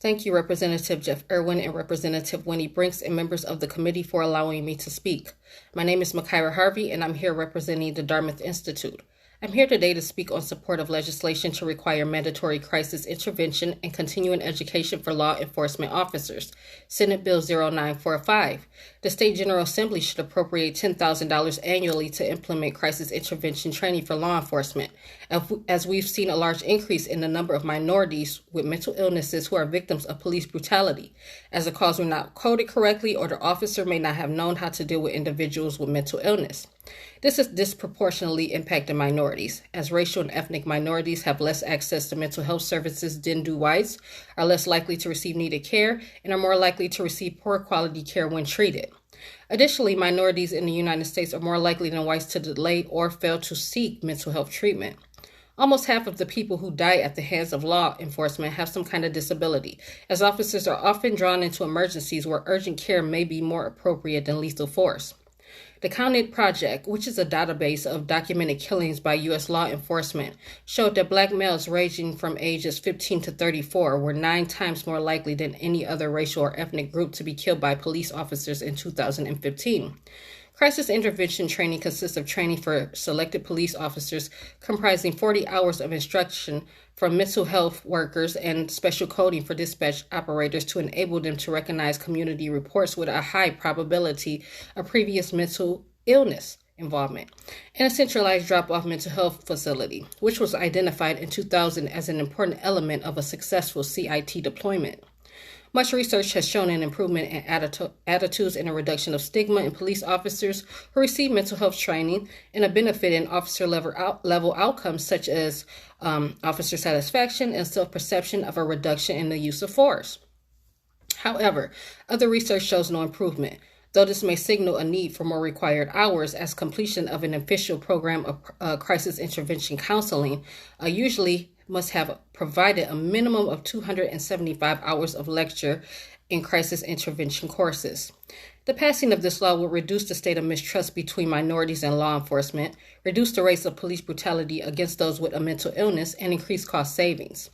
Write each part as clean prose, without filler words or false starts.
Thank you, Representative Jeff Irwin and Representative Winnie Brinks and members of the committee for allowing me to speak. My name is Makira Harvey, and I'm here representing the Dartmouth Institute. I'm here today to speak on support of legislation to require mandatory crisis intervention and continuing education for law enforcement officers, Senate Bill 0945. The State General Assembly should appropriate $10,000 annually to implement crisis intervention training for law enforcement, as we've seen a large increase in the number of minorities with mental illnesses who are victims of police brutality, as the calls were not coded correctly or the officer may not have known how to deal with individuals with mental illness. This is disproportionately impacting minorities, as racial and ethnic minorities have less access to mental health services than do whites, are less likely to receive needed care, and are more likely to receive poor quality care when treated. Additionally, minorities in the United States are more likely than whites to delay or fail to seek mental health treatment. Almost half of the people who die at the hands of law enforcement have some kind of disability, as officers are often drawn into emergencies where urgent care may be more appropriate than lethal force. The Counted Project, which is a database of documented killings by U.S. law enforcement, showed that Black males ranging from ages 15 to 34 were 9 times more likely than any other racial or ethnic group to be killed by police officers in 2015. Crisis intervention training consists of training for selected police officers comprising 40 hours of instruction from mental health workers and special coding for dispatch operators to enable them to recognize community reports with a high probability of previous mental illness involvement, and a centralized drop-off mental health facility, which was identified in 2000 as an important element of a successful CIT deployment. Much research has shown an improvement in attitudes and a reduction of stigma in police officers who receive mental health training, and a benefit in officer level outcomes such as officer satisfaction and self-perception of a reduction in the use of force. However, other research shows no improvement, though this may signal a need for more required hours, as completion of an official program of crisis intervention counseling usually must have provided a minimum of 275 hours of lecture in crisis intervention courses. The passing of this law will reduce the state of mistrust between minorities and law enforcement, reduce the rates of police brutality against those with a mental illness, and increase cost savings.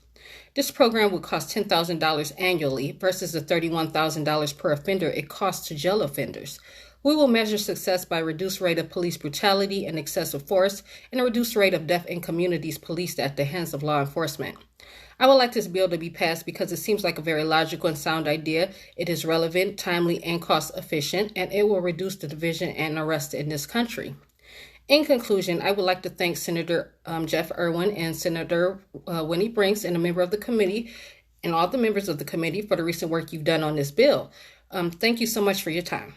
This program would cost $10,000 annually versus the $31,000 per offender it costs to jail offenders. We will measure success by a reduced rate of police brutality and excessive force, and a reduced rate of death in communities policed at the hands of law enforcement. I would like this bill to be passed because it seems like a very logical and sound idea. It is relevant, timely, and cost efficient, and it will reduce the division and arrest in this country. In conclusion, I would like to thank Senator Jeff Irwin and Senator Winnie Brinks and a member of the committee and all the members of the committee for the recent work you've done on this bill. Thank you so much for your time.